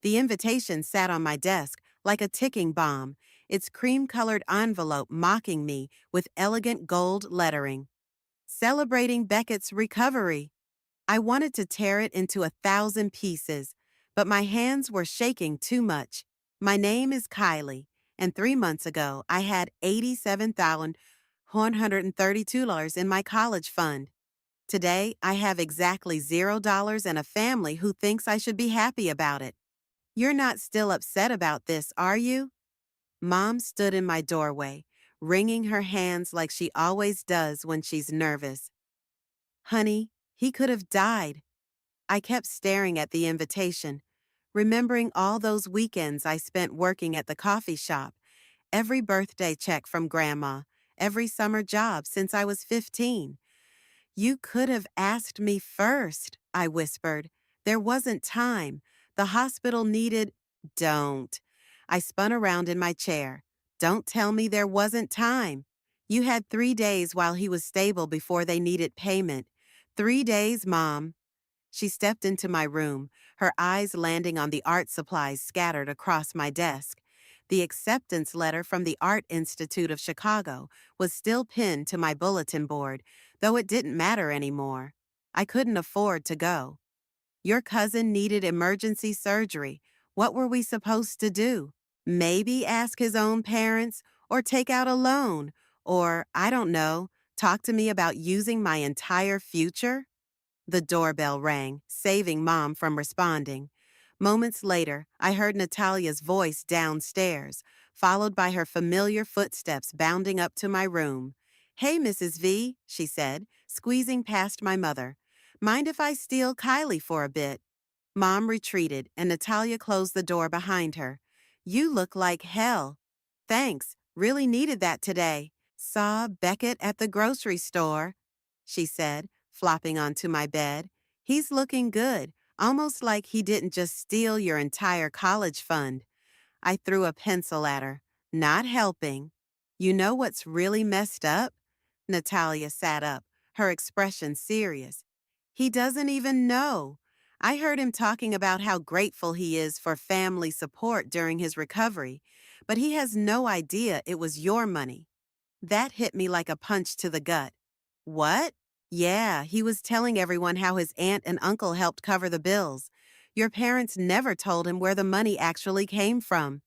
The invitation sat on my desk like a ticking bomb, its cream-colored envelope mocking me with elegant gold lettering. Celebrating Beckett's recovery. I wanted to tear it into 1,000 pieces, but my hands were shaking too much. My name is Kylie, and 3 months ago I had $87,132 in my college fund. Today I have exactly $0 and a family who thinks I should be happy about it. You're not still upset about this, are you? Mom stood in my doorway, wringing her hands like she always does when she's nervous. Honey, he could have died. I kept staring at the invitation, remembering all those weekends I spent working at the coffee shop, every birthday check from Grandma, every summer job since I was 15. You could have asked me first, I whispered. There wasn't time. The hospital needed. Don't. I spun around in my chair. Don't tell me there wasn't time. You had 3 days while he was stable before they needed payment. 3 days, Mom. She stepped into my room, her eyes landing on the art supplies scattered across my desk. The acceptance letter from the Art Institute of Chicago was still pinned to my bulletin board, though it didn't matter anymore. I couldn't afford to go. Your cousin needed emergency surgery. What were we supposed to do? Maybe ask his own parents, or take out a loan, or, I don't know, talk to me about using my entire future? The doorbell rang, saving Mom from responding. Moments later, I heard Natalia's voice downstairs, followed by her familiar footsteps bounding up to my room. "Hey, Mrs. V," she said, squeezing past my mother. "Mind if I steal Kylie for a bit?" Mom retreated, and Natalia closed the door behind her. "You look like hell." "Thanks, really needed that today. Saw Beckett at the grocery store," she said, flopping onto my bed. "He's looking good, almost like he didn't just steal your entire college fund." I threw a pencil at her. "Not helping." "You know what's really messed up?" Natalia sat up, her expression serious. "He doesn't even know. I heard him talking about how grateful he is for family support during his recovery, but he has no idea it was your money." That hit me like a punch to the gut. "What?" "Yeah, he was telling everyone how his aunt and uncle helped cover the bills. Your parents never told him where the money actually came from."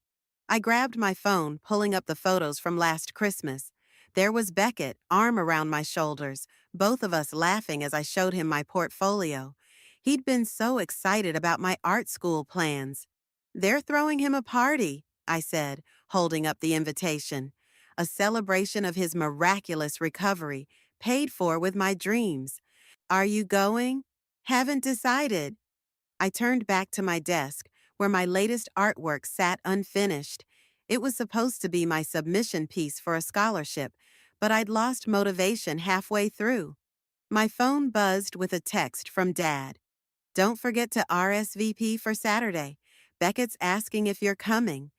I grabbed my phone, pulling up the photos from last Christmas. There was Beckett, arm around my shoulders, both of us laughing as I showed him my portfolio. He'd been so excited about my art school plans. "They're throwing him a party," I said, holding up the invitation. "A celebration of his miraculous recovery, paid for with my dreams. Are you going?" "Haven't decided." I turned back to my desk, where my latest artwork sat unfinished. It was supposed to be my submission piece for a scholarship, but I'd lost motivation halfway through. My phone buzzed with a text from Dad. "Don't forget to RSVP for Saturday. Beckett's asking if you're coming."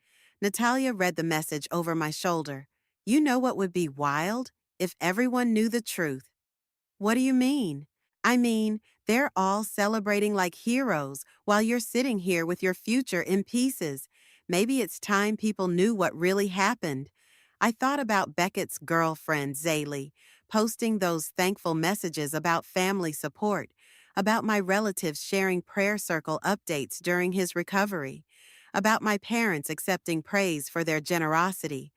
Natalia read the message over my shoulder. "You know what would be wild? If everyone knew the truth." "What do you mean?" "I mean, they're all celebrating like heroes while you're sitting here with your future in pieces. Maybe it's time people knew what really happened." I thought about Beckett's girlfriend, Zaylee, posting those thankful messages about family support, about my relatives sharing prayer circle updates during his recovery, about my parents accepting praise for their generosity.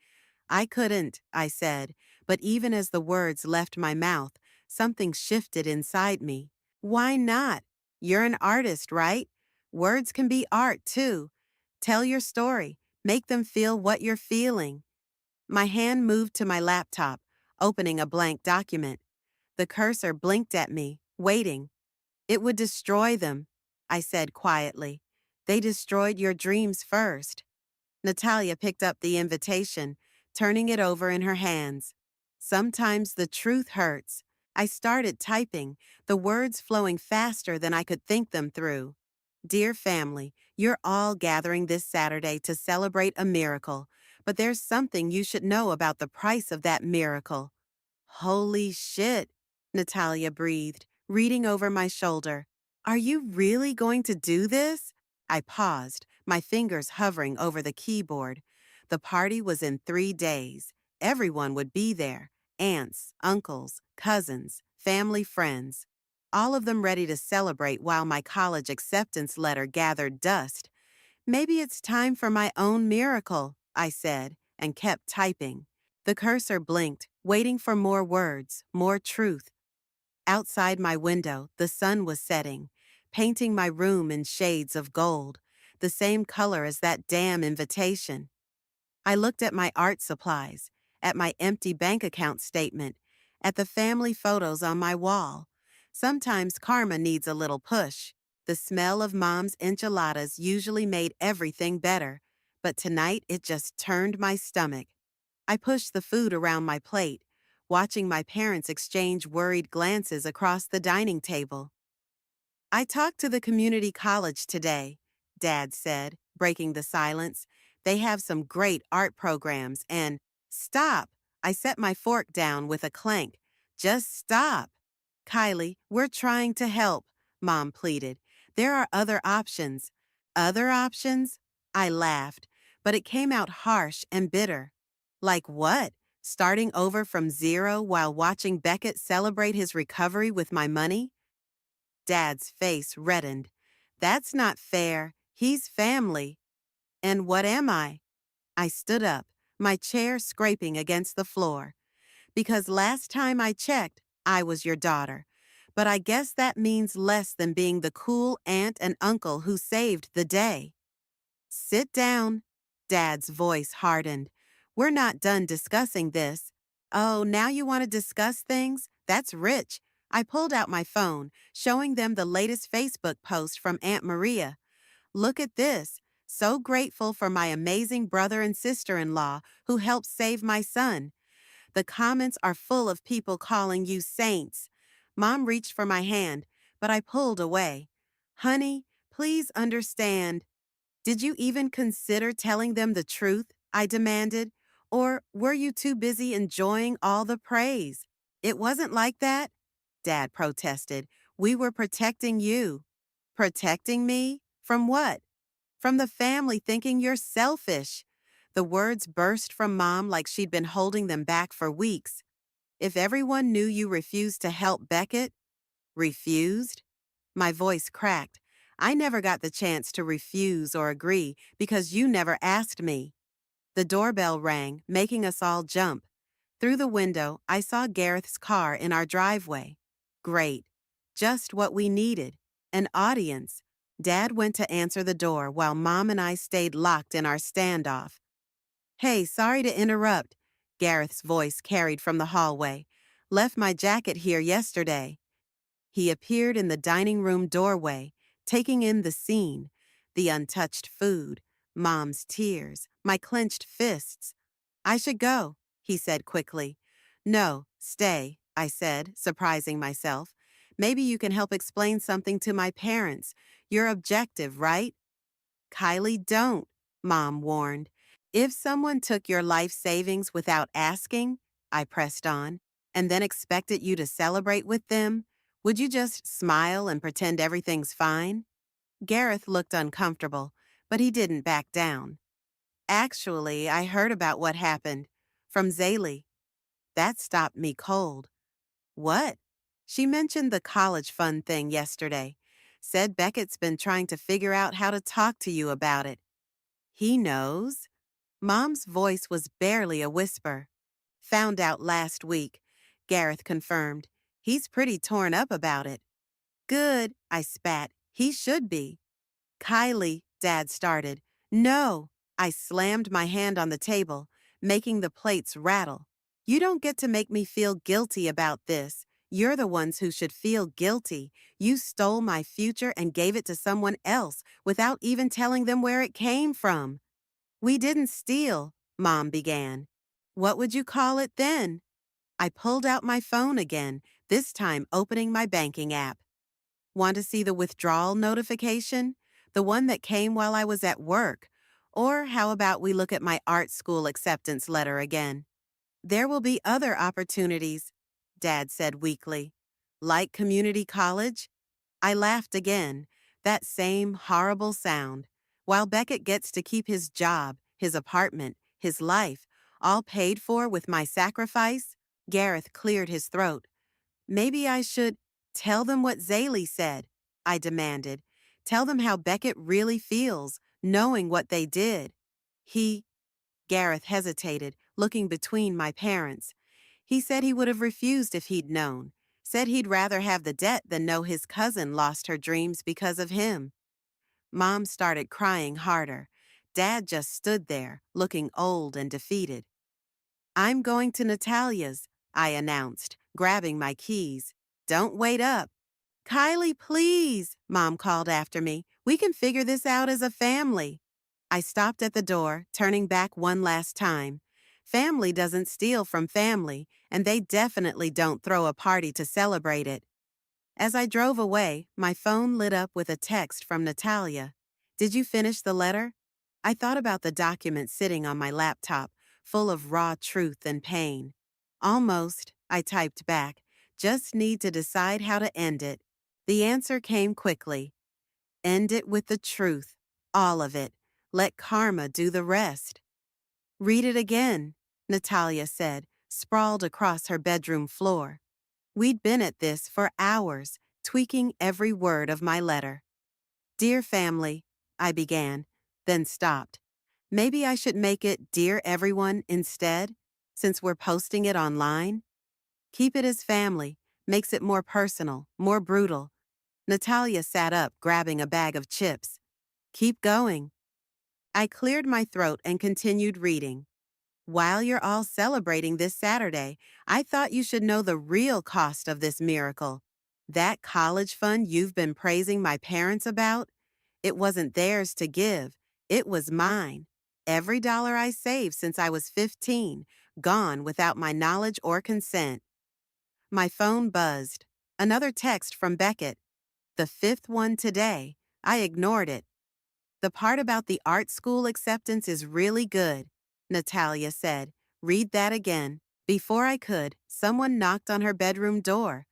"I couldn't," I said, but even as the words left my mouth, something shifted inside me. "Why not? You're an artist, right? Words can be art, too. Tell your story. Make them feel what you're feeling." My hand moved to my laptop, opening a blank document. The cursor blinked at me, waiting. "It would destroy them," I said quietly. "They destroyed your dreams first." Natalia picked up the invitation, turning it over in her hands. "Sometimes the truth hurts." I started typing, the words flowing faster than I could think them through. "Dear family, you're all gathering this Saturday to celebrate a miracle, but there's something you should know about the price of that miracle." "Holy shit," Natalia breathed, reading over my shoulder. "Are you really going to do this?" I paused, my fingers hovering over the keyboard. The party was in 3 days. Everyone would be there: aunts, uncles, cousins, family, friends. All of them ready to celebrate while my college acceptance letter gathered dust. Maybe it's time for my own miracle, I said, and kept typing. The cursor blinked, waiting for more words, more truth. Outside my window, the sun was setting, painting my room in shades of gold, the same color as that damn invitation. I looked at my art supplies, at my empty bank account statement, at the family photos on my wall. Sometimes karma needs a little push. The smell of Mom's enchiladas usually made everything better, but tonight it just turned my stomach. I pushed the food around my plate, watching my parents exchange worried glances across the dining table. I talked to the community college today, Dad said, breaking the silence. They have some great art programs and— Stop! I set my fork down with a clank. Just stop. Kylie, we're trying to help, Mom pleaded. There are other options. Other options? I laughed, but it came out harsh and bitter. Like what? Starting over from zero while watching Beckett celebrate his recovery with my money? Dad's face reddened. That's not fair. He's family. And what am I? I stood up, my chair scraping against the floor. Because last time I checked, I was your daughter. But I guess that means less than being the cool aunt and uncle who saved the day. Sit down. Dad's voice hardened. We're not done discussing this. Oh, now you want to discuss things? That's rich. I pulled out my phone, showing them the latest Facebook post from Aunt Maria. Look at this. So grateful for my amazing brother and sister-in-law who helped save my son. The comments are full of people calling you saints. Mom reached for my hand, but I pulled away. Honey, please understand. Did you even consider telling them the truth? I demanded. Or were you too busy enjoying all the praise? It wasn't like that, Dad protested. We were protecting you. Protecting me? From what? From the family thinking you're selfish. The words burst from Mom like she'd been holding them back for weeks. If everyone knew you refused to help Beckett— Refused? My voice cracked. I never got the chance to refuse or agree because you never asked me. The doorbell rang, making us all jump. Through the window, I saw Gareth's car in our driveway. Great. Just what we needed. An audience. Dad went to answer the door while Mom and I stayed locked in our standoff. Hey, sorry to interrupt, Gareth's voice carried from the hallway. Left my jacket here yesterday. He appeared in the dining room doorway, taking in the scene, the untouched food, Mom's tears, my clenched fists. I should go, he said quickly. No, stay, I said, surprising myself. Maybe you can help explain something to my parents. You're objective, right? Kylie, don't, Mom warned. If someone took your life savings without asking, I pressed on, and then expected you to celebrate with them, would you just smile and pretend everything's fine? Gareth looked uncomfortable, but he didn't back down. Actually, I heard about what happened. From Zaylee. That stopped me cold. What? She mentioned the college fund thing yesterday. Said Beckett's been trying to figure out how to talk to you about it. He knows? Mom's voice was barely a whisper. Found out last week, Gareth confirmed. He's pretty torn up about it. Good, I spat. He should be. Kylie, Dad started. No, I slammed my hand on the table, making the plates rattle. You don't get to make me feel guilty about this. You're the ones who should feel guilty. You stole my future and gave it to someone else without even telling them where it came from. We didn't steal, Mom began. What would you call it then? I pulled out my phone again, this time opening my banking app. Want to see the withdrawal notification? The one that came while I was at work. Or how about we look at my art school acceptance letter again? There will be other opportunities, Dad said weakly. Like community college? I laughed again, that same horrible sound. While Beckett gets to keep his job, his apartment, his life, all paid for with my sacrifice, Gareth cleared his throat. Maybe I should tell them what Zaley said, I demanded. Tell them how Beckett really feels, knowing what they did. Gareth hesitated, looking between my parents. He said he would have refused if he'd known. Said he'd rather have the debt than know his cousin lost her dreams because of him. Mom started crying harder. Dad just stood there, looking old and defeated. I'm going to Natalia's, I announced, grabbing my keys. Don't wait up. Kylie, please, Mom called after me. We can figure this out as a family. I stopped at the door, turning back one last time. Family doesn't steal from family, and they definitely don't throw a party to celebrate it. As I drove away, my phone lit up with a text from Natalia. Did you finish the letter? I thought about the document sitting on my laptop, full of raw truth and pain. Almost, I typed back. Just need to decide how to end it. The answer came quickly. End it with the truth. All of it. Let karma do the rest. Read it again, Natalia said, sprawled across her bedroom floor. We'd been at this for hours, tweaking every word of my letter. Dear family, I began, then stopped. Maybe I should make it Dear Everyone instead, since we're posting it online? Keep it as family, makes it more personal, more brutal. Natalia sat up, grabbing a bag of chips. Keep going. I cleared my throat and continued reading. While you're all celebrating this Saturday, I thought you should know the real cost of this miracle. That college fund you've been praising my parents about, it wasn't theirs to give. It was mine. Every dollar I saved since I was 15, gone without my knowledge or consent. My phone buzzed. Another text from Beckett. The fifth one today. I ignored it. The part about the art school acceptance is really good, Natalia said. Read that again. Before I could, someone knocked on her bedroom door.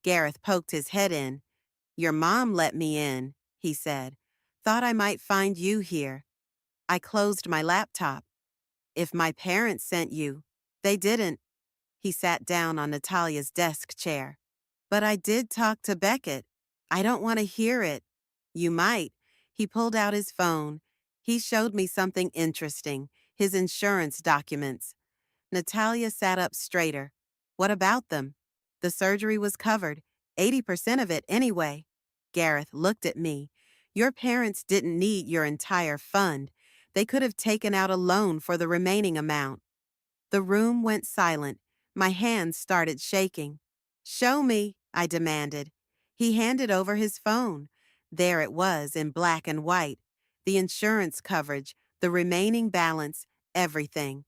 Gareth poked his head in. Your mom let me in, he said. Thought I might find you here. I closed my laptop. If my parents sent you, they didn't. He sat down on Natalia's desk chair. But I did talk to Beckett. I don't want to hear it. You might. He pulled out his phone. He showed me something interesting, his insurance documents. Natalia sat up straighter. What about them? The surgery was covered, 80% of it anyway. Gareth looked at me. Your parents didn't need your entire fund. They could have taken out a loan for the remaining amount. The room went silent. My hands started shaking. Show me, I demanded. He handed over his phone. There it was in black and white. The insurance coverage, the remaining balance, everything.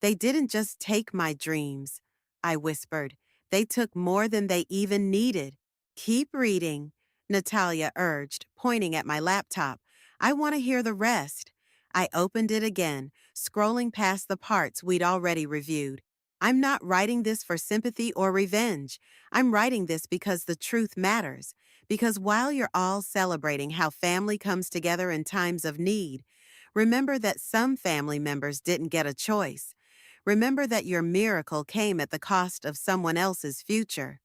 They didn't just take my dreams, I whispered. They took more than they even needed. Keep reading, Natalia urged, pointing at my laptop. I want to hear the rest. I opened it again, scrolling past the parts we'd already reviewed. I'm not writing this for sympathy or revenge. I'm writing this because the truth matters. Because while you're all celebrating how family comes together in times of need, remember that some family members didn't get a choice. Remember that your miracle came at the cost of someone else's future.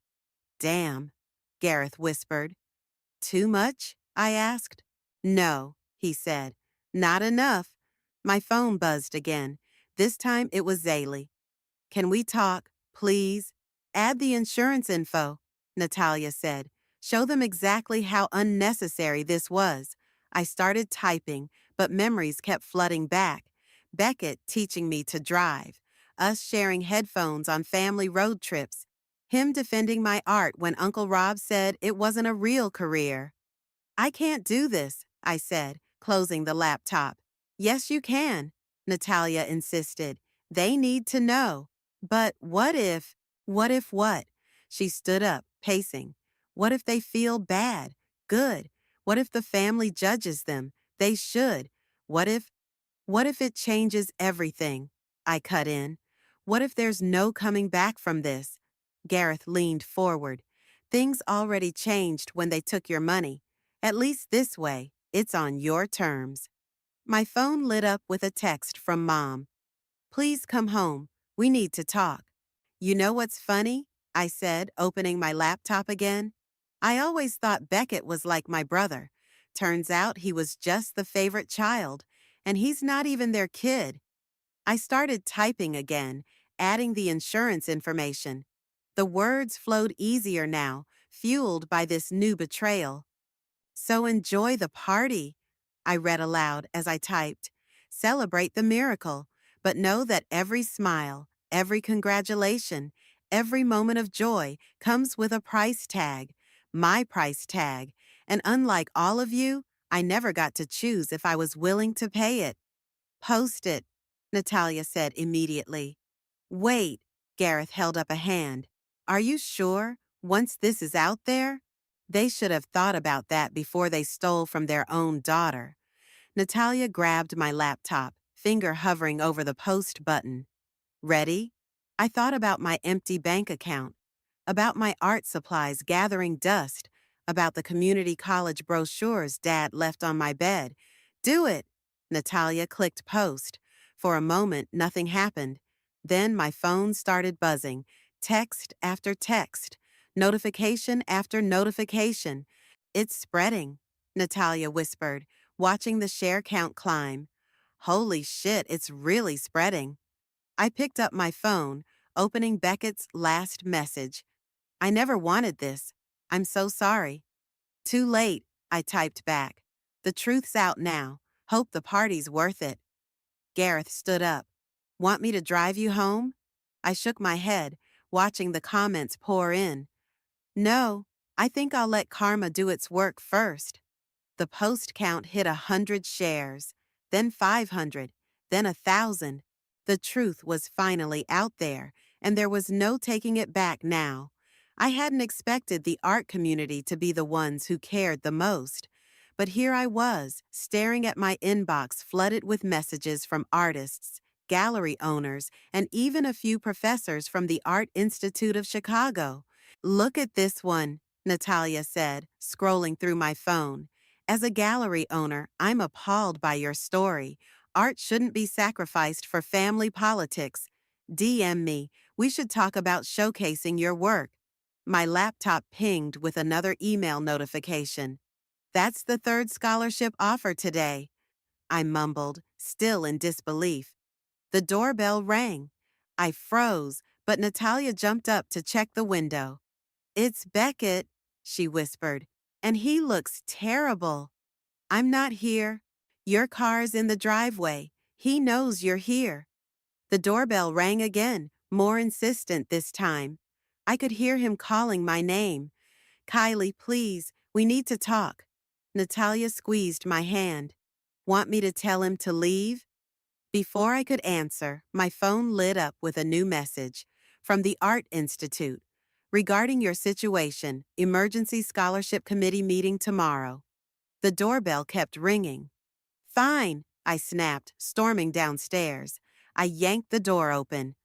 Damn, Gareth whispered. Too much? I asked. No, he said. Not enough. My phone buzzed again. This time it was Zaley. Can we talk, please? Add the insurance info, Natalia said. Show them exactly how unnecessary this was. I started typing, but memories kept flooding back. Beckett teaching me to drive. Us sharing headphones on family road trips. Him defending my art when Uncle Rob said it wasn't a real career. I can't do this, I said, closing the laptop. Yes, you can, Natalia insisted. They need to know. But what if what? She stood up, pacing. What if they feel bad? Good. What if the family judges them? They should. What if it changes everything? I cut in. What if there's no coming back from this? Gareth leaned forward. Things already changed when they took your money. At least this way. It's on your terms. My phone lit up with a text from Mom. Please come home. We need to talk. You know what's funny? I said, opening my laptop again. I always thought Beckett was like my brother. Turns out he was just the favorite child, and he's not even their kid. I started typing again, adding the insurance information. The words flowed easier now, fueled by this new betrayal. So enjoy the party, I read aloud as I typed. Celebrate the miracle, but know that every smile, every congratulation, every moment of joy comes with a price tag, my price tag, and unlike all of you, I never got to choose if I was willing to pay it. Post it, Natalia said immediately. Wait, Gareth held up a hand. Are you sure, once this is out there? They should have thought about that before they stole from their own daughter. Natalia grabbed my laptop, finger hovering over the post button. Ready? I thought about my empty bank account, about my art supplies gathering dust, about the community college brochures Dad left on my bed. Do it! Natalia clicked post. For a moment, nothing happened. Then my phone started buzzing, text after text, notification after notification. It's spreading, Natalia whispered, watching the share count climb. Holy shit, it's really spreading. I picked up my phone, opening Beckett's last message. I never wanted this. I'm so sorry. Too late, I typed back. The truth's out now. Hope the party's worth it. Gareth stood up. Want me to drive you home? I shook my head, watching the comments pour in. No, I think I'll let karma do its work first. The post count hit 100 shares, then 500, then 1,000. The truth was finally out there, and there was no taking it back now. I hadn't expected the art community to be the ones who cared the most. But here I was, staring at my inbox flooded with messages from artists, gallery owners, and even a few professors from the Art Institute of Chicago. Look at this one, Natalia said, scrolling through my phone. As a gallery owner, I'm appalled by your story. Art shouldn't be sacrificed for family politics. DM me. We should talk about showcasing your work. My laptop pinged with another email notification. That's the third scholarship offer today, I mumbled, still in disbelief. The doorbell rang. I froze, but Natalia jumped up to check the window. It's Beckett, she whispered, and he looks terrible. I'm not here. Your car's in the driveway. He knows you're here. The doorbell rang again, more insistent this time. I could hear him calling my name. Kylie, please, we need to talk. Natalia squeezed my hand. Want me to tell him to leave? Before I could answer, my phone lit up with a new message from the Art Institute. Regarding your situation, emergency scholarship committee meeting tomorrow. The doorbell kept ringing. Fine, I snapped, storming downstairs. I yanked the door open.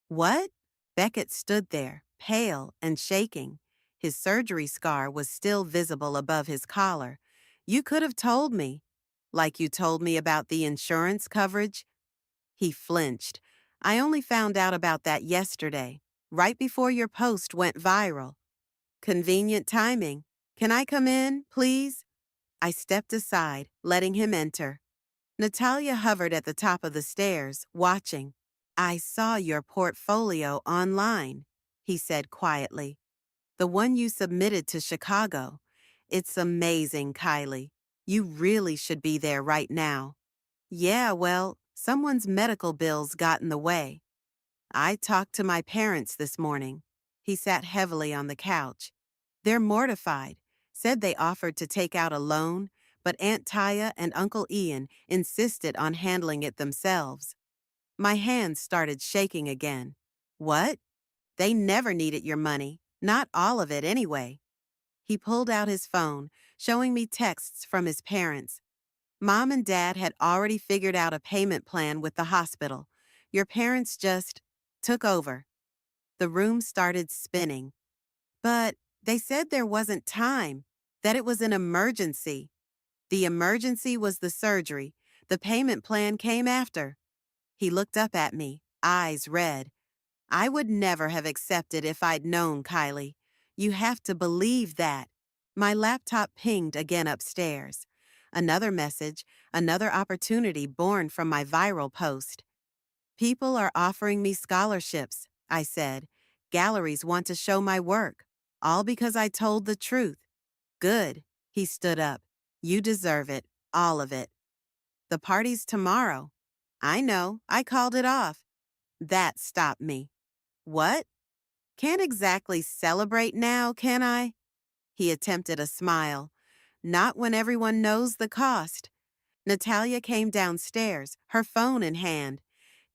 What? Beckett stood there, pale and shaking. His surgery scar was still visible above his collar. You could have told me. Like you told me about the insurance coverage? He flinched. I only found out about that yesterday, right before your post went viral. Convenient timing. Can I come in, please? I stepped aside, letting him enter. Natalia hovered at the top of the stairs, watching. I saw your portfolio online, he said quietly. The one you submitted to Chicago. It's amazing, Kylie. You really should be there right now. Yeah, well, someone's medical bills got in the way. I talked to my parents this morning. He sat heavily on the couch. They're mortified, said they offered to take out a loan, but Aunt Taya and Uncle Ian insisted on handling it themselves. My hands started shaking again. What? They never needed your money, not all of it anyway. He pulled out his phone, showing me texts from his parents. Mom and Dad had already figured out a payment plan with the hospital. Your parents just took over. The room started spinning. But they said there wasn't time, that it was an emergency. The emergency was the surgery. The payment plan came after. He looked up at me, eyes red. I would never have accepted if I'd known, Kylie. You have to believe that. My laptop pinged again upstairs. Another message, another opportunity born from my viral post. People are offering me scholarships, I said. Galleries want to show my work. All because I told the truth. Good. He stood up. You deserve it. All of it. The party's tomorrow. I know. I called it off. That stopped me. What? Can't exactly celebrate now, can I? He attempted a smile. Not when everyone knows the cost. Natalia came downstairs, her phone in hand.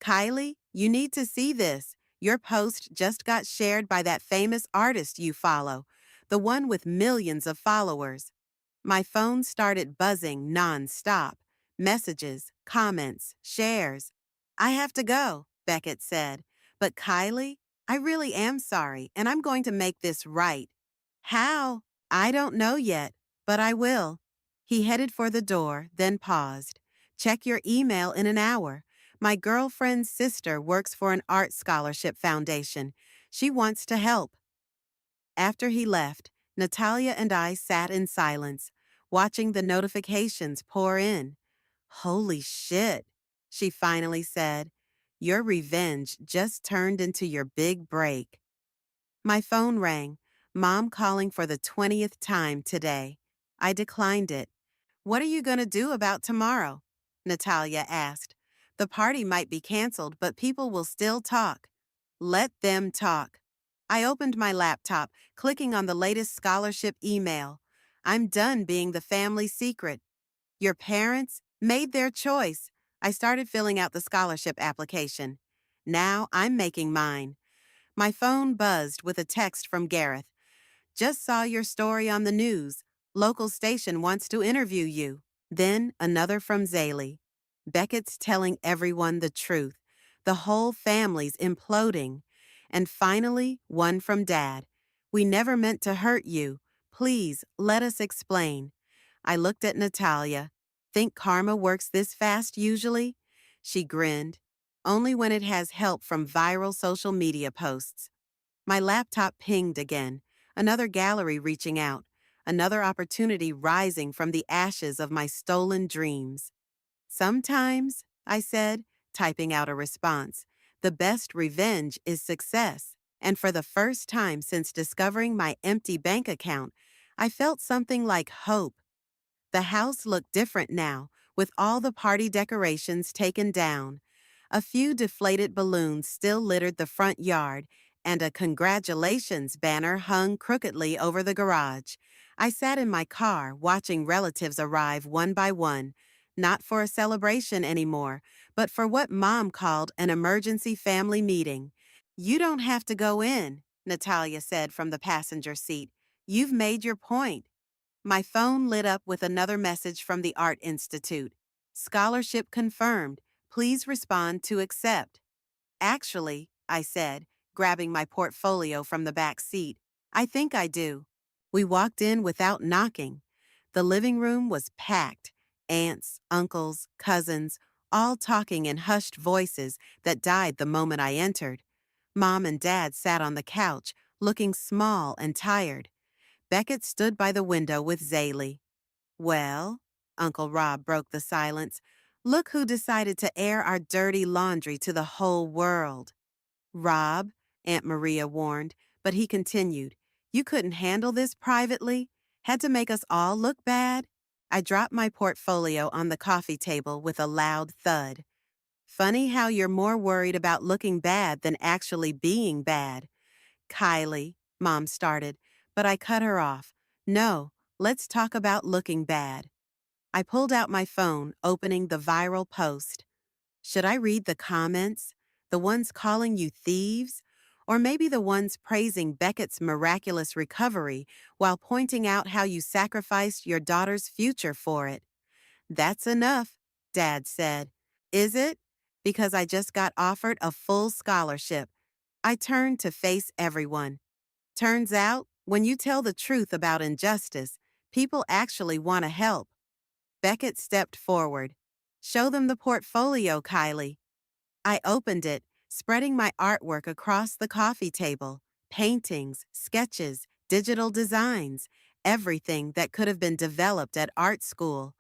Kylie, you need to see this. Your post just got shared by that famous artist you follow, the one with millions of followers. My phone started buzzing non-stop. Messages, comments, shares. I have to go, Beckett said. But Kylie, I really am sorry, and I'm going to make this right. How? I don't know yet, but I will. He headed for the door, then paused. Check your email in an hour. My girlfriend's sister works for an art scholarship foundation. She wants to help. After he left, Natalia and I sat in silence, watching the notifications pour in. Holy shit, she finally said. Your revenge just turned into your big break. My phone rang, Mom calling for the 20th time today. I declined it. What are you going to do about tomorrow? Natalia asked. The party might be canceled, but people will still talk. Let them talk. I opened my laptop, clicking on the latest scholarship email. I'm done being the family secret. Your parents made their choice. I started filling out the scholarship application. Now I'm making mine. My phone buzzed with a text from Gareth. Just saw your story on the news. Local station wants to interview you. Then another from Zaylee. Beckett's telling everyone the truth. The whole family's imploding. And finally, one from Dad. We never meant to hurt you. Please, let us explain. I looked at Natalia. Think karma works this fast usually? She grinned. Only when it has help from viral social media posts. My laptop pinged again. Another gallery reaching out. Another opportunity rising from the ashes of my stolen dreams. Sometimes, I said, typing out a response, the best revenge is success. And for the first time since discovering my empty bank account, I felt something like hope. The house looked different now, with all the party decorations taken down. A few deflated balloons still littered the front yard, and a congratulations banner hung crookedly over the garage. I sat in my car, watching relatives arrive one by one, not for a celebration anymore, but for what Mom called an emergency family meeting. You don't have to go in, Natalia said from the passenger seat. You've made your point. My phone lit up with another message from the Art Institute. Scholarship confirmed. Please respond to accept. Actually, I said, grabbing my portfolio from the back seat, I think I do. We walked in without knocking. The living room was packed. Aunts, uncles, cousins, all talking in hushed voices that died the moment I entered. Mom and Dad sat on the couch, looking small and tired. Beckett stood by the window with Zaylee. Well, Uncle Rob broke the silence. Look who decided to air our dirty laundry to the whole world. Rob, Aunt Maria warned, but he continued. You couldn't handle this privately? Had to make us all look bad? I dropped my portfolio on the coffee table with a loud thud. Funny how you're more worried about looking bad than actually being bad. Kylie, Mom started, but I cut her off. No, let's talk about looking bad. I pulled out my phone, opening the viral post. Should I read the comments? The ones calling you thieves? Or maybe the ones praising Beckett's miraculous recovery while pointing out how you sacrificed your daughter's future for it? That's enough, Dad said. Is it? Because I just got offered a full scholarship. I turned to face everyone. Turns out, when you tell the truth about injustice, people actually want to help. Beckett stepped forward. Show them the portfolio, Kylie. I opened it, spreading my artwork across the coffee table. Paintings, sketches, digital designs, everything that could have been developed at art school.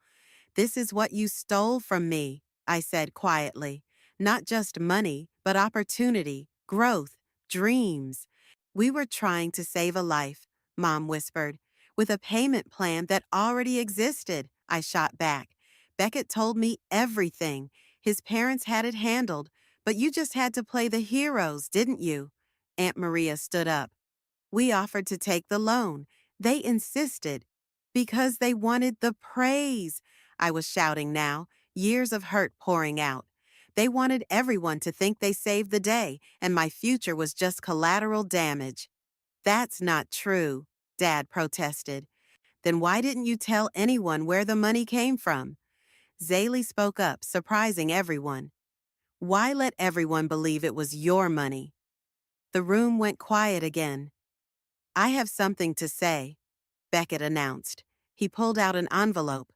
This is what you stole from me, I said quietly. Not just money, but opportunity, growth, dreams. We were trying to save a life, Mom whispered. With a payment plan that already existed, I shot back. Beckett told me everything. His parents had it handled, but you just had to play the heroes, didn't you? Aunt Maria stood up. We offered to take the loan. They insisted. Because they wanted the praise. I was shouting now, years of hurt pouring out. They wanted everyone to think they saved the day, and my future was just collateral damage. That's not true, Dad protested. Then why didn't you tell anyone where the money came from? Zaley spoke up, surprising everyone. Why let everyone believe it was your money? The room went quiet again. I have something to say, Beckett announced. He pulled out an envelope.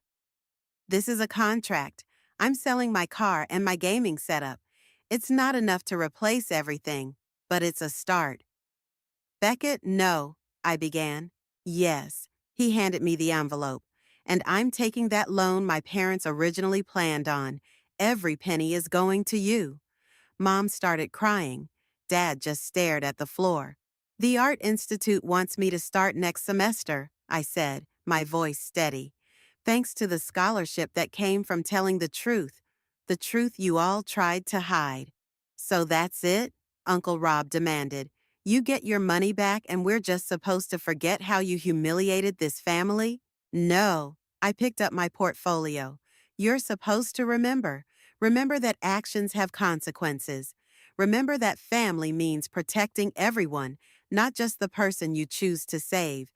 This is a contract. I'm selling my car and my gaming setup. It's not enough to replace everything, but it's a start. Beckett, no, I began. Yes, he handed me the envelope. And I'm taking that loan my parents originally planned on. Every penny is going to you. Mom started crying. Dad just stared at the floor. The Art Institute wants me to start next semester, I said, my voice steady. Thanks to the scholarship that came from telling the truth you all tried to hide. So that's it? Uncle Rob demanded. You get your money back and we're just supposed to forget how you humiliated this family? No. I picked up my portfolio. You're supposed to remember. Remember that actions have consequences. Remember that family means protecting everyone, not just the person you choose to save.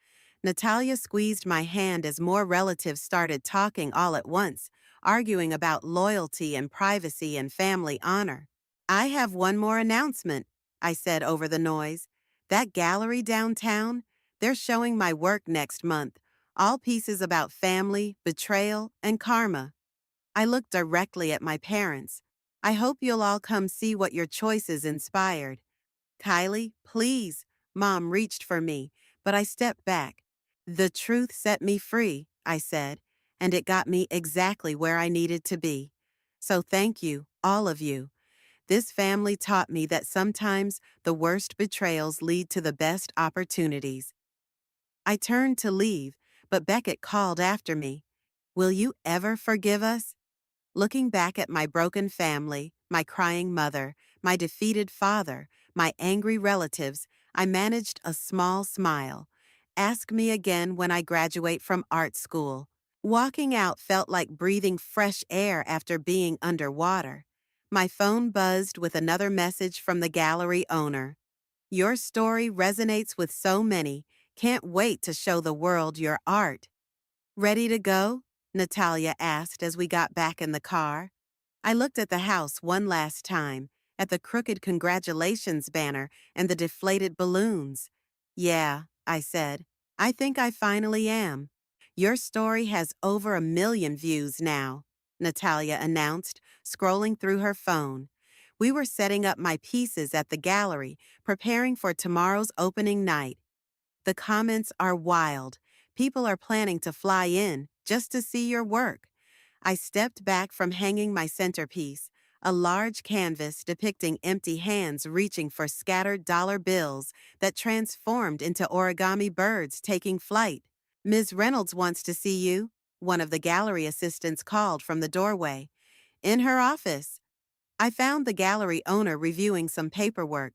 Natalia squeezed my hand as more relatives started talking all at once, arguing about loyalty and privacy and family honor. I have one more announcement, I said over the noise. That gallery downtown, they're showing my work next month, all pieces about family, betrayal, and karma. I looked directly at my parents. I hope you'll all come see what your choices inspired. Kylie, please. Mom reached for me, but I stepped back. The truth set me free, I said, and it got me exactly where I needed to be. So thank you, all of you. This family taught me that sometimes the worst betrayals lead to the best opportunities. I turned to leave, but Beckett called after me. Will you ever forgive us? Looking back at my broken family, my crying mother, my defeated father, my angry relatives, I managed a small smile. Ask me again when I graduate from art school. Walking out felt like breathing fresh air after being underwater. My phone buzzed with another message from the gallery owner. Your story resonates with so many. Can't wait to show the world your art. Ready to go? Natalia asked as we got back in the car. I looked at the house one last time, at the crooked congratulations banner and the deflated balloons. Yeah, I said. I think I finally am. Your story has over 1 million views now, Natalia announced, scrolling through her phone. We were setting up my pieces at the gallery, preparing for tomorrow's opening night. The comments are wild. People are planning to fly in just to see your work. I stepped back from hanging my centerpiece, a large canvas depicting empty hands reaching for scattered dollar bills that transformed into origami birds taking flight. Ms. Reynolds wants to see you, one of the gallery assistants called from the doorway. In her office. I found the gallery owner reviewing some paperwork.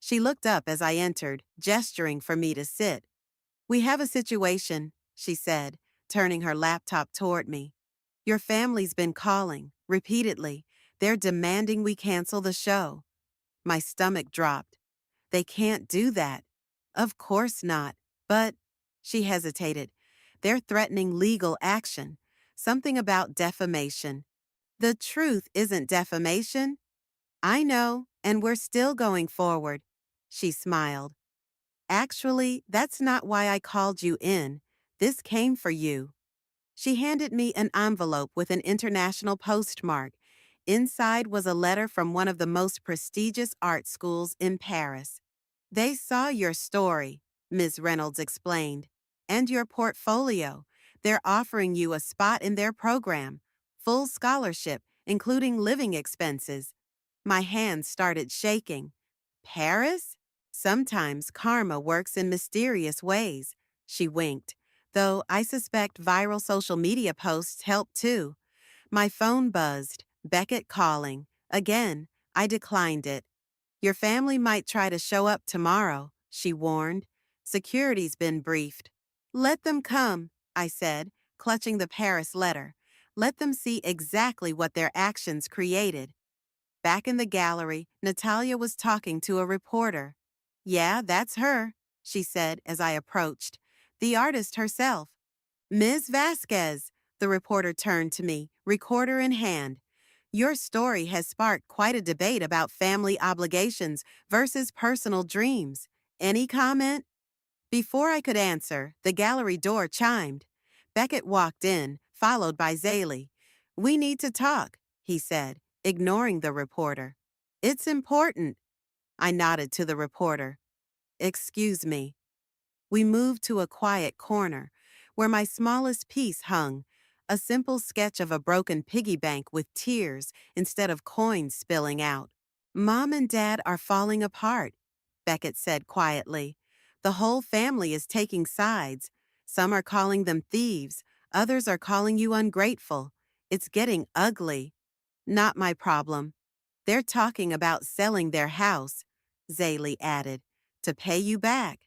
She looked up as I entered, gesturing for me to sit. We have a situation, she said, turning her laptop toward me. Your family's been calling, repeatedly. They're demanding we cancel the show. My stomach dropped. They can't do that. Of course not. But, she hesitated. They're threatening legal action. Something about defamation. The truth isn't defamation. I know, and we're still going forward. She smiled. Actually, that's not why I called you in. This came for you. She handed me an envelope with an international postmark. Inside was a letter from one of the most prestigious art schools in Paris. They saw your story, Ms. Reynolds explained, and your portfolio. They're offering you a spot in their program, full scholarship, including living expenses. My hands started shaking. Paris? Sometimes karma works in mysterious ways. She winked. Though I suspect viral social media posts help too. My phone buzzed. Beckett calling. Again, I declined it. Your family might try to show up tomorrow, she warned. Security's been briefed. Let them come, I said, clutching the Paris letter. Let them see exactly what their actions created. Back in the gallery, Natalia was talking to a reporter. Yeah, that's her, she said as I approached. The artist herself. Ms. Vasquez, the reporter turned to me, recorder in hand. Your story has sparked quite a debate about family obligations versus personal dreams. Any comment? Before I could answer, the gallery door chimed. Beckett walked in, followed by Zaley. We need to talk, he said, ignoring the reporter. It's important. I nodded to the reporter. Excuse me. We moved to a quiet corner, where my smallest piece hung, a simple sketch of a broken piggy bank with tears instead of coins spilling out. Mom and Dad are falling apart, Beckett said quietly. The whole family is taking sides. Some are calling them thieves, others are calling you ungrateful. It's getting ugly. Not my problem. They're talking about selling their house, Zaley added, to pay you back.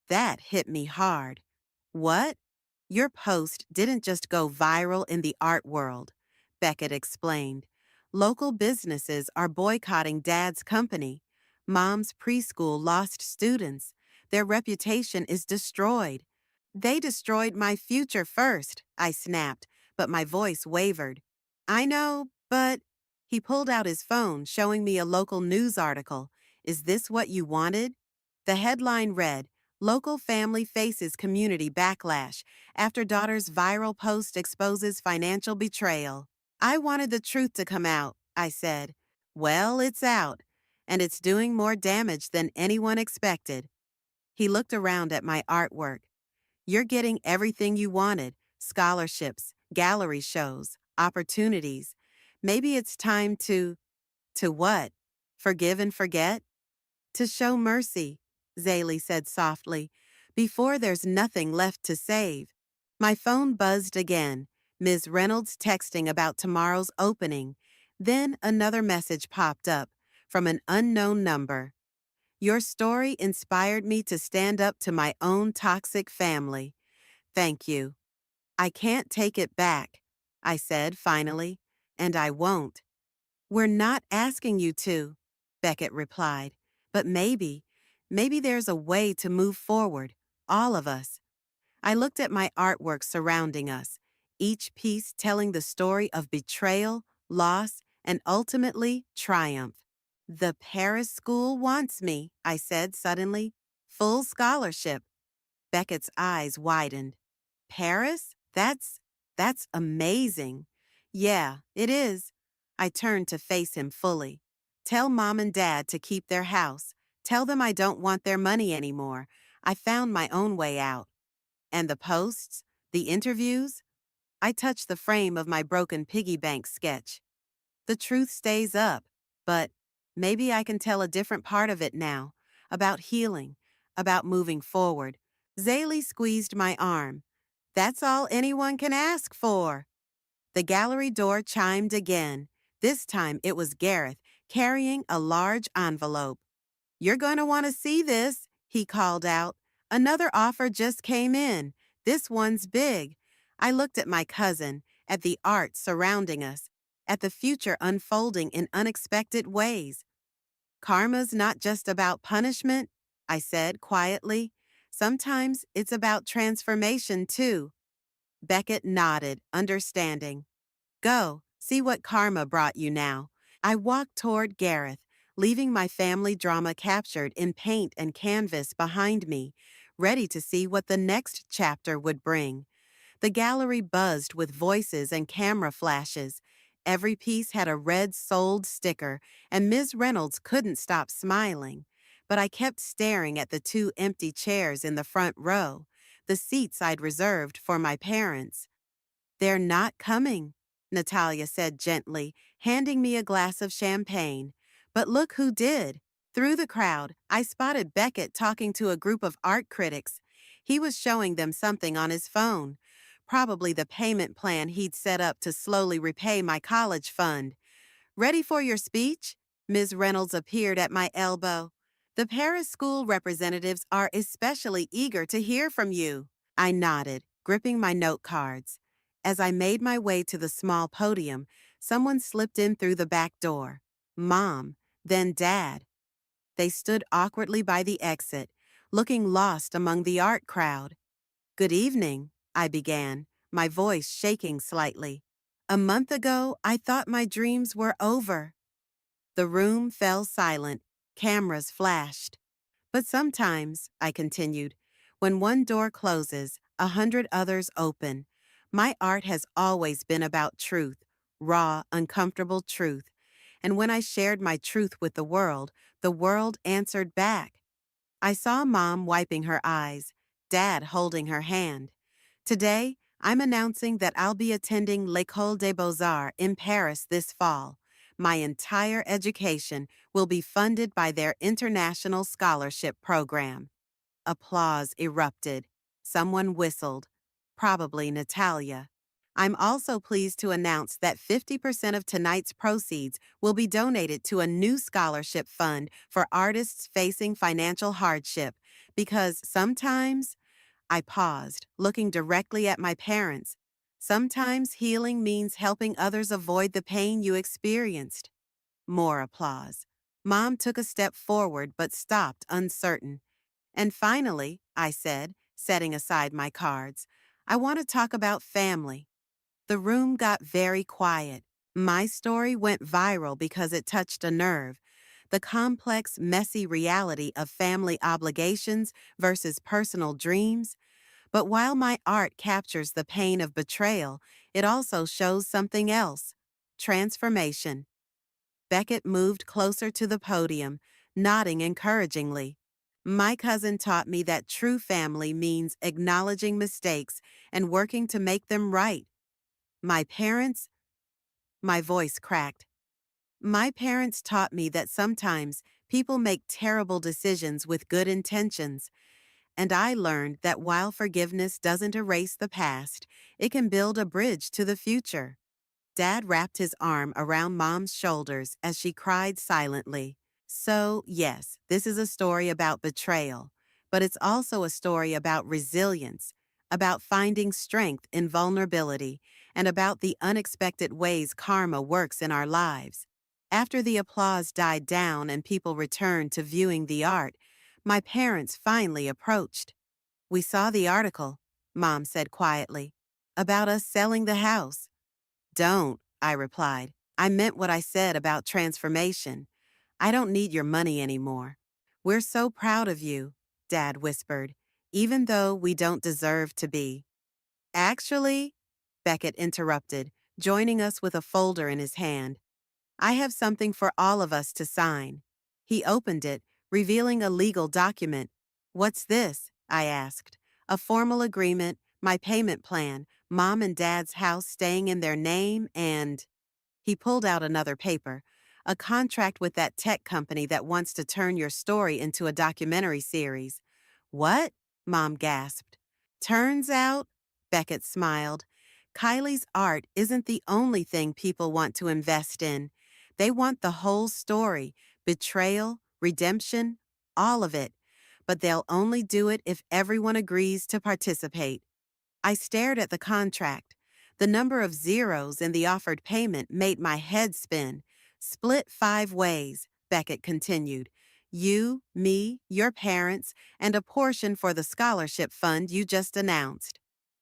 That hit me hard. What? Your post didn't just go viral in the art world, Beckett explained. Local businesses are boycotting Dad's company. Mom's preschool lost students. Their reputation is destroyed. They destroyed my future first, I snapped, but my voice wavered. I know, but... He pulled out his phone, showing me a local news article. Is this what you wanted? The headline read, Local family faces community backlash after daughter's viral post exposes financial betrayal. I wanted the truth to come out, I said. Well, it's out, and it's doing more damage than anyone expected. He looked around at my artwork. You're getting everything you wanted, scholarships, gallery shows, opportunities. Maybe it's time to what? Forgive and forget? To show mercy, Zaley said softly, before there's nothing left to save. My phone buzzed again, Ms. Reynolds texting about tomorrow's opening. Then another message popped up from an unknown number. Your story inspired me to stand up to my own toxic family. Thank you. I can't take it back, I said finally, and I won't. We're not asking you to, Beckett replied, but maybe there's a way to move forward, all of us. I looked at my artwork surrounding us, each piece telling the story of betrayal, loss, and ultimately triumph. The Paris school wants me, I said suddenly. Full scholarship. Beckett's eyes widened. Paris? That's amazing. Yeah, it is. I turned to face him fully. Tell Mom and Dad to keep their house. Tell them I don't want their money anymore. I found my own way out. And the posts? The interviews? I touched the frame of my broken piggy bank sketch. The truth stays up, but maybe I can tell a different part of it now, about healing, about moving forward. Zaley squeezed my arm. That's all anyone can ask for. The gallery door chimed again. This time it was Gareth, carrying a large envelope. You're going to want to see this, he called out. Another offer just came in. This one's big. I looked at my cousin, at the art surrounding us, at the future unfolding in unexpected ways. Karma's not just about punishment, I said quietly. Sometimes it's about transformation, too. Beckett nodded, understanding. Go, see what karma brought you now. I walked toward Gareth, leaving my family drama captured in paint and canvas behind me, ready to see what the next chapter would bring. The gallery buzzed with voices and camera flashes. Every piece had a red sold sticker, and Ms. Reynolds couldn't stop smiling. But I kept staring at the two empty chairs in the front row, the seats I'd reserved for my parents. "They're not coming," Natalia said gently, handing me a glass of champagne. But look who did. Through the crowd, I spotted Beckett talking to a group of art critics. He was showing them something on his phone, probably the payment plan he'd set up to slowly repay my college fund. "Ready for your speech?" Ms. Reynolds appeared at my elbow. "The Paris school representatives are especially eager to hear from you." I nodded, gripping my note cards. As I made my way to the small podium, someone slipped in through the back door. Mom, then Dad. They stood awkwardly by the exit, looking lost among the art crowd. "Good evening," I began, my voice shaking slightly. "A month ago, I thought my dreams were over." The room fell silent. Cameras flashed. "But sometimes," I continued, "when one door closes, 100 others open. My art has always been about truth, raw, uncomfortable truth. And when I shared my truth with the world answered back." I saw Mom wiping her eyes, Dad holding her hand. "Today, I'm announcing that I'll be attending l'École des Beaux-Arts in Paris this fall. My entire education will be funded by their international scholarship program." Applause erupted. Someone whistled. Probably Natalia. "I'm also pleased to announce that 50% of tonight's proceeds will be donated to a new scholarship fund for artists facing financial hardship, because sometimes—" I paused, looking directly at my parents. "Sometimes healing means helping others avoid the pain you experienced." More applause. Mom took a step forward but stopped, uncertain. "And finally," I said, setting aside my cards, "I want to talk about family." The room got very quiet. My story went viral because it touched a nerve. The complex, messy reality of family obligations versus personal dreams. But while my art captures the pain of betrayal, it also shows something else: transformation. Beckett moved closer to the podium, nodding encouragingly. "My cousin taught me that true family means acknowledging mistakes and working to make them right. My parents—" My voice cracked. "My parents taught me that sometimes people make terrible decisions with good intentions. And I learned that while forgiveness doesn't erase the past, it can build a bridge to the future." Dad wrapped his arm around Mom's shoulders as she cried silently. "So, yes, this is a story about betrayal, but it's also a story about resilience, about finding strength in vulnerability, and about the unexpected ways karma works in our lives." After the applause died down and people returned to viewing the art, my parents finally approached. "We saw the article," Mom said quietly, "about us selling the house." "Don't," I replied. "I meant what I said about transformation. I don't need your money anymore." "We're so proud of you," Dad whispered, "even though we don't deserve to be." "Actually," Beckett interrupted, joining us with a folder in his hand, "I have something for all of us to sign." He opened it, revealing a legal document. "What's this?" I asked. "A formal agreement, my payment plan, Mom and Dad's house staying in their name, and—" He pulled out another paper. "A contract with that tech company that wants to turn your story into a documentary series." "What?" Mom gasped. "Turns out," Beckett smiled, "Kylie's art isn't the only thing people want to invest in. They want the whole story, betrayal, redemption, all of it. But they'll only do it if everyone agrees to participate." I stared at the contract. The number of zeros in the offered payment made my head spin. "Split 5 ways," Beckett continued. "You, me, your parents, and a portion for the scholarship fund you just announced."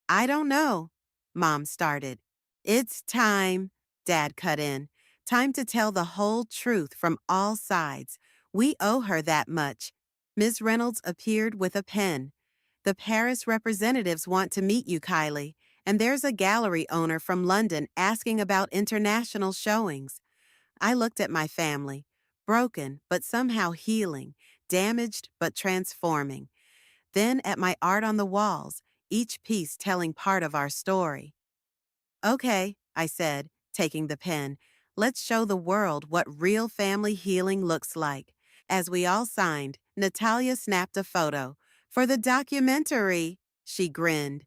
"I don't know," Mom started. "It's time," Dad cut in. "Time to tell the whole truth from all sides. We owe her that much." Ms. Reynolds appeared with a pen. "The Paris representatives want to meet you, Kylie, And there's a gallery owner from London asking about international showings. I looked at my family, broken but somehow healing, damaged but transforming. Then at my art on the walls, each piece telling part of our story. Okay, I said, taking the pen. Let's show the world what real family healing looks like. As we all signed, Natalia snapped a photo. For the documentary, she grinned.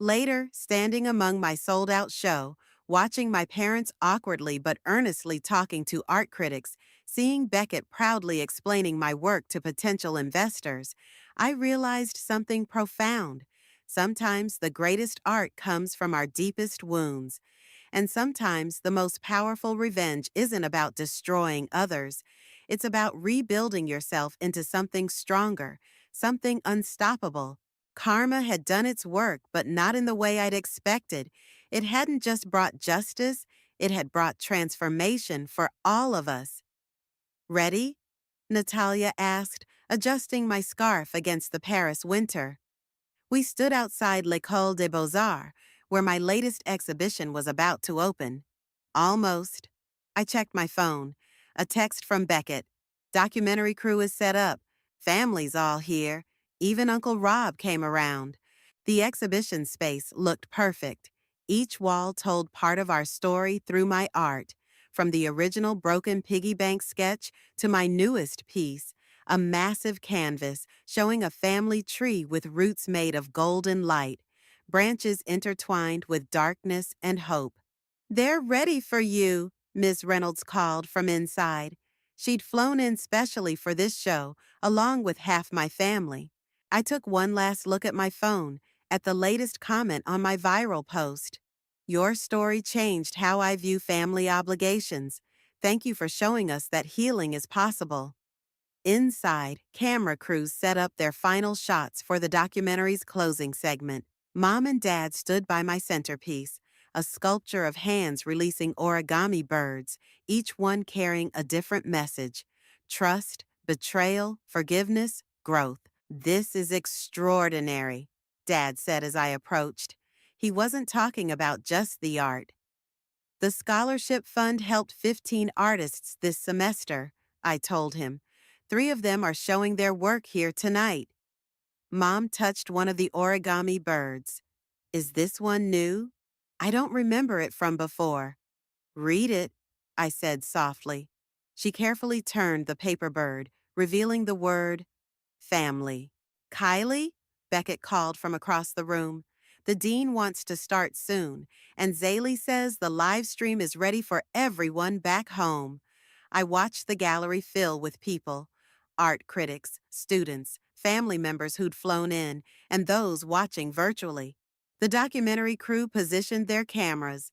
Later, standing among my sold-out show, watching my parents awkwardly but earnestly talking to art critics, seeing Beckett proudly explaining my work to potential investors, I realized something profound. Sometimes the greatest art comes from our deepest wounds. And sometimes the most powerful revenge isn't about destroying others. It's about rebuilding yourself into something stronger, something unstoppable. Karma had done its work, but not in the way I'd expected. It hadn't just brought justice, it had brought transformation for all of us. Ready? Natalia asked, adjusting my scarf against the Paris winter. We stood outside l'École des Beaux-Arts, where my latest exhibition was about to open. Almost. I checked my phone. A text from Beckett. Documentary crew is set up. Family's all here. Even Uncle Rob came around. The exhibition space looked perfect. Each wall told part of our story through my art, from the original broken piggy bank sketch to my newest piece, a massive canvas showing a family tree with roots made of golden light, branches intertwined with darkness and hope. They're ready for you, Miss Reynolds called from inside. She'd flown in specially for this show, along with half my family. I took one last look at my phone, at the latest comment on my viral post. Your story changed how I view family obligations. Thank you for showing us that healing is possible. Inside, camera crews set up their final shots for the documentary's closing segment. Mom and Dad stood by my centerpiece, a sculpture of hands releasing origami birds, each one carrying a different message: trust, betrayal, forgiveness, growth. This is extraordinary, Dad said as I approached. He wasn't talking about just the art. The scholarship fund helped 15 artists this semester, I told him. 3 of them are showing their work here tonight. Mom touched one of the origami birds. Is this one new? I don't remember it from before. Read it, I said softly. She carefully turned the paper bird, revealing the word family. Kylie? Beckett called from across the room. The dean wants to start soon, and Zaley says the live stream is ready for everyone back home. I watched the gallery fill with people: art critics, students, family members who'd flown in, and those watching virtually. The documentary crew positioned their cameras.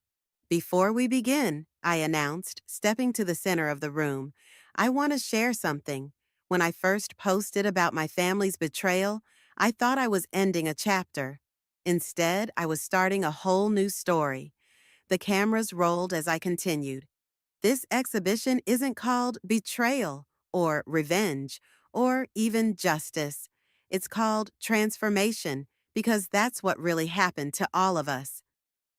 Before we begin, I announced, stepping to the center of the room, I want to share something. When I first posted about my family's betrayal, I thought I was ending a chapter. Instead, I was starting a whole new story. The cameras rolled as I continued. This exhibition isn't called betrayal or revenge or even justice. It's called transformation because that's what really happened to all of us.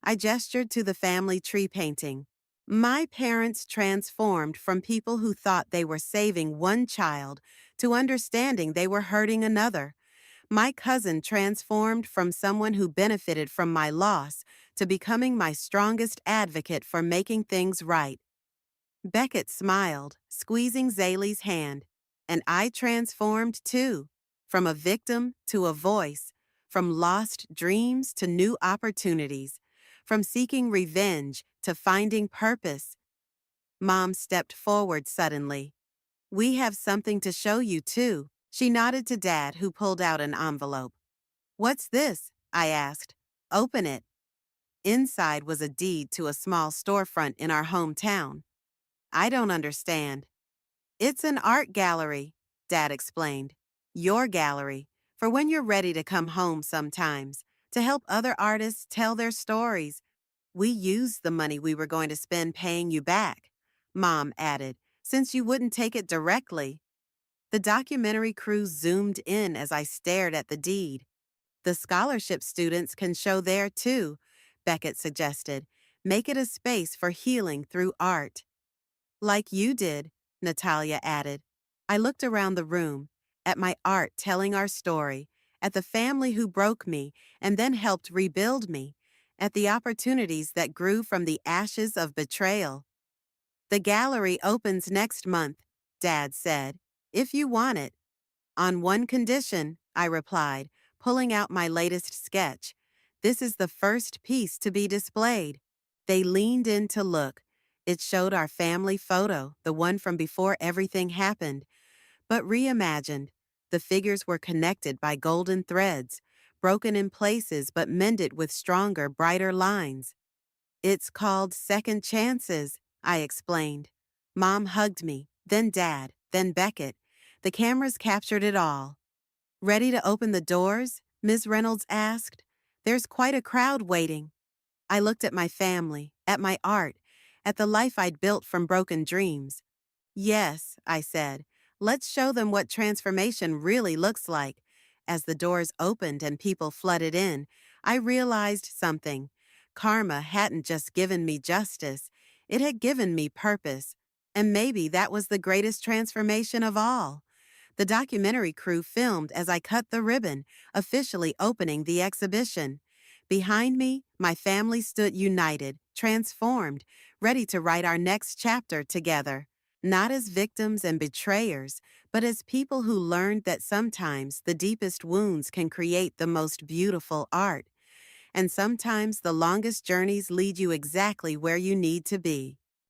I gestured to the family tree painting. My parents transformed from people who thought they were saving one child to understanding they were hurting another. My cousin transformed from someone who benefited from my loss to becoming my strongest advocate for making things right. Beckett smiled, squeezing Zaley's hand. And I transformed too, from a victim to a voice, from lost dreams to new opportunities, from seeking revenge to finding purpose. Mom stepped forward suddenly. We have something to show you too. She nodded to Dad, who pulled out an envelope. What's this? I asked. Open it. Inside was a deed to a small storefront in our hometown. I don't understand. It's an art gallery, Dad explained. Your gallery, for when you're ready to come home sometimes, to help other artists tell their stories. We used the money we were going to spend paying you back, Mom added, since you wouldn't take it directly. The documentary crew zoomed in as I stared at the deed. The scholarship students can show there too. Beckett suggested. Make it a space for healing through art. Like you did, Natalia added. I looked around the room, at my art telling our story, at the family who broke me and then helped rebuild me, at the opportunities that grew from the ashes of betrayal. The gallery opens next month, Dad said, if you want it. On one condition, I replied, pulling out my latest sketch. This is the first piece to be displayed. They leaned in to look. It showed our family photo, the one from before everything happened, but reimagined. The figures were connected by golden threads, broken in places but mended with stronger, brighter lines. It's called Second Chances, I explained. Mom hugged me, then Dad, then Beckett. The cameras captured it all. Ready to open the doors? Ms. Reynolds asked. There's quite a crowd waiting. I looked at my family, at my art, at the life I'd built from broken dreams. Yes, I said. Let's show them what transformation really looks like. As the doors opened and people flooded in, I realized something. Karma hadn't just given me justice, it had given me purpose. And maybe that was the greatest transformation of all. The documentary crew filmed as I cut the ribbon, officially opening the exhibition. Behind me, my family stood united, transformed, ready to write our next chapter together. Not as victims and betrayers, but as people who learned that sometimes the deepest wounds can create the most beautiful art. And sometimes the longest journeys lead you exactly where you need to be.